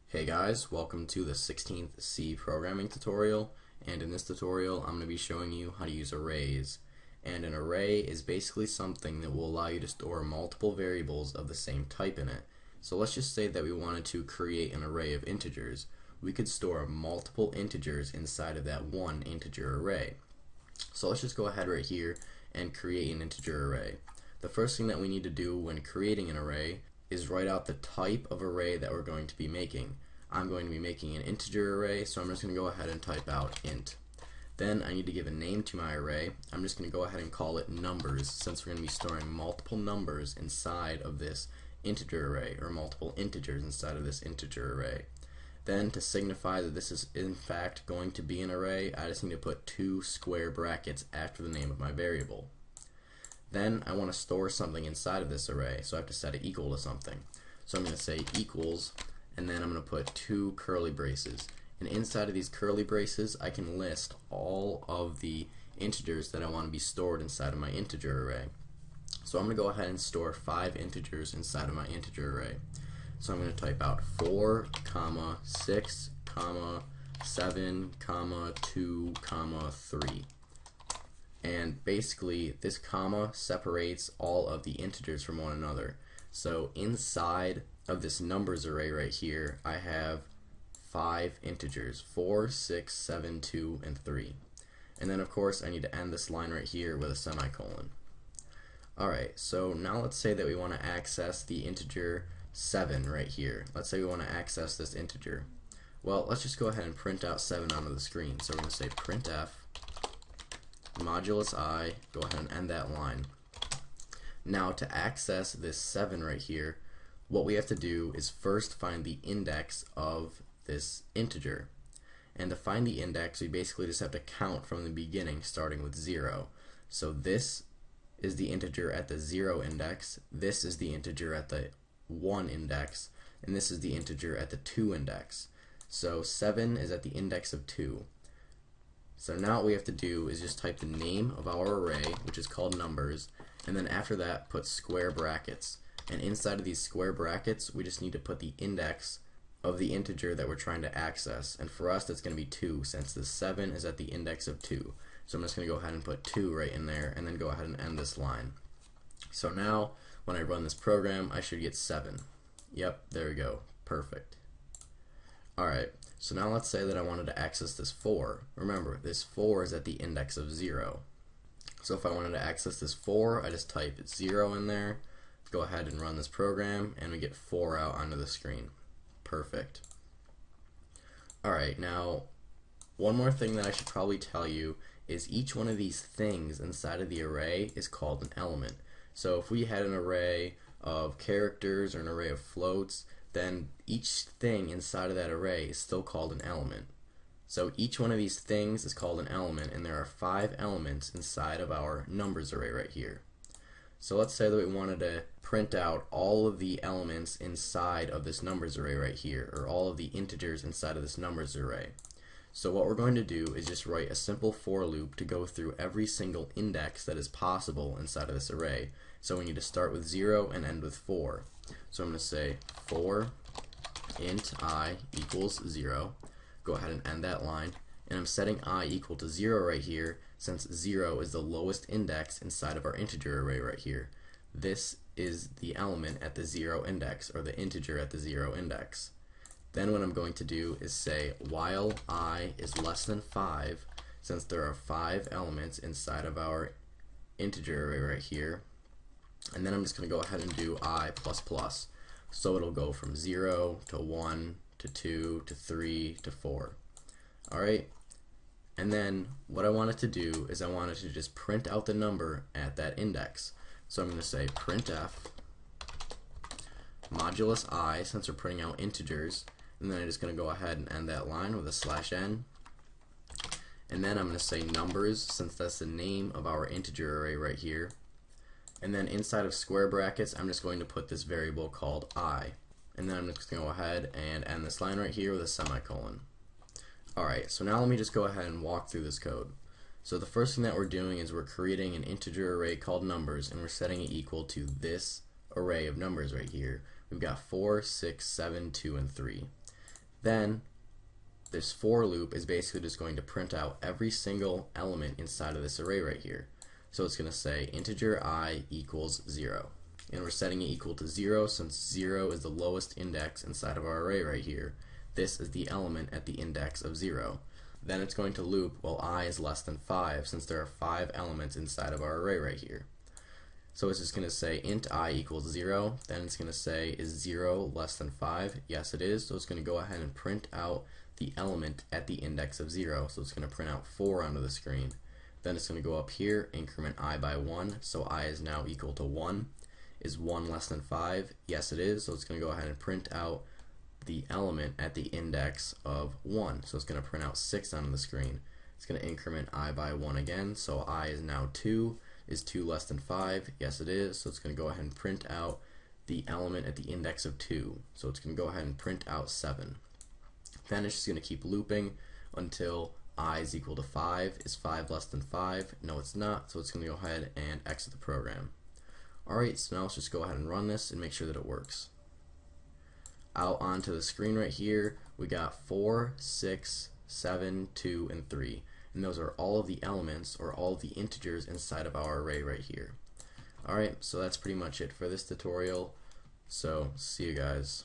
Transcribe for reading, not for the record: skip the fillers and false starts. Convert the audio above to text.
Hey guys, welcome to the 16th C programming tutorial, and in this tutorial I'm going to be showing you how to use arrays. And an array is basically something that will allow you to store multiple variables of the same type in it. So let's just say that we wanted to create an array of integers. We could store multiple integers inside of that one integer array. So let's just go ahead right here and create an integer array. The first thing that we need to do when creating an array is write out the type of array that we're going to be making. I'm going to be making an integer array, so I'm just going to go ahead and type out int. Then I need to give a name to my array. I'm just going to go ahead and call it numbers, since we're going to be storing multiple numbers inside of this integer array, or multiple integers inside of this integer array. Then, to signify that this is in fact going to be an array, I just need to put two square brackets after the name of my variable. Then I want to store something inside of this array, so I have to set it equal to something. So I'm going to say equals, and then I'm going to put two curly braces. And inside of these curly braces, I can list all of the integers that I want to be stored inside of my integer array. So I'm going to go ahead and store 5 integers inside of my integer array. So I'm going to type out 4, 6, 7, 2, 3. And basically this comma separates all of the integers from one another. So inside of this numbers array right here, I have 5 integers, 4, 6, 7, 2, and 3. And then of course I need to end this line right here with a semicolon. Alright, so now let's say that we want to access the integer 7 right here. Let's say we want to access this integer. Well, let's just go ahead and print out 7 onto the screen. So we're going to say printf modulus I, go ahead and end that line. Now to access this 7 right here, what we have to do is first find the index of this integer. And to find the index, we basically just have to count from the beginning, starting with 0. So this is the integer at the 0 index, this is the integer at the 1 index, and this is the integer at the 2 index. So 7 is at the index of 2. So now what we have to do is just type the name of our array, which is called numbers, and then after that put square brackets. And inside of these square brackets, we just need to put the index of the integer that we're trying to access. And for us, that's going to be 2, since the 7 is at the index of 2. So I'm just going to go ahead and put 2 right in there, and then go ahead and end this line. So now, when I run this program, I should get 7. Yep, there we go. Perfect. Alright, so now let's say that I wanted to access this 4. Remember, this 4 is at the index of 0. So if I wanted to access this 4, I just type 0 in there, go ahead and run this program, and we get 4 out onto the screen. Perfect. Alright, now one more thing that I should probably tell you is each one of these things inside of the array is called an element. So if we had an array of characters or an array of floats, then each thing inside of that array is still called an element. So each one of these things is called an element, and there are 5 elements inside of our numbers array right here. So let's say that we wanted to print out all of the elements inside of this numbers array right here, or all of the integers inside of this numbers array. So what we're going to do is just write a simple for loop to go through every single index that is possible inside of this array. So we need to start with 0 and end with 4. So I'm going to say for int I equals 0. Go ahead and end that line. And I'm setting I equal to 0 right here, since 0 is the lowest index inside of our integer array right here. This is the element at the 0 index, or the integer at the 0 index. Then what I'm going to do is say while I is less than 5, since there are 5 elements inside of our integer array right here. And then I'm just going to go ahead and do I plus plus. So it'll go from 0 to 1 to 2 to 3 to 4. Alright, and then what I wanted to do is I wanted to just print out the number at that index. So I'm going to say printf modulus I, since we're printing out integers, and then I'm just going to go ahead and end that line with a /n. And then I'm going to say numbers, since that's the name of our integer array right here. And then inside of square brackets, I'm just going to put this variable called I. And then I'm just going to go ahead and end this line right here with a semicolon. Alright, so now let me just go ahead and walk through this code. So the first thing that we're doing is we're creating an integer array called numbers, and we're setting it equal to this array of numbers right here. We've got 4, 6, 7, 2, and 3. Then this for loop is basically just going to print out every single element inside of this array right here. So it's going to say integer I equals 0. And we're setting it equal to 0 since 0 is the lowest index inside of our array right here. This is the element at the index of 0. Then it's going to loop while I is less than 5 since there are 5 elements inside of our array right here. So it's just going to say int I equals 0. Then it's going to say is 0 less than 5? Yes it is. So it's going to go ahead and print out the element at the index of 0. So it's going to print out 4 onto the screen. Then it's going to go up here, increment I by 1. So I is now equal to 1. Is 1 less than 5? Yes it is. So it's going to go ahead and print out the element at the index of 1. So it's going to print out 6 on the screen. It's going to increment I by 1 again. So I is now 2. Is 2 less than 5? Yes it is. So it's going to go ahead and print out the element at the index of 2. So it's going to go ahead and print out 7. Then it's just going to keep looping until I is equal to 5. Is 5 less than 5? No it's not. So it's going to go ahead and exit the program. Alright, so now let's just go ahead and run this and make sure that it works. Out onto the screen right here, we got 4, 6, 7, 2, and 3. And those are all of the elements or all of the integers inside of our array right here. Alright, so that's pretty much it for this tutorial. So, see you guys.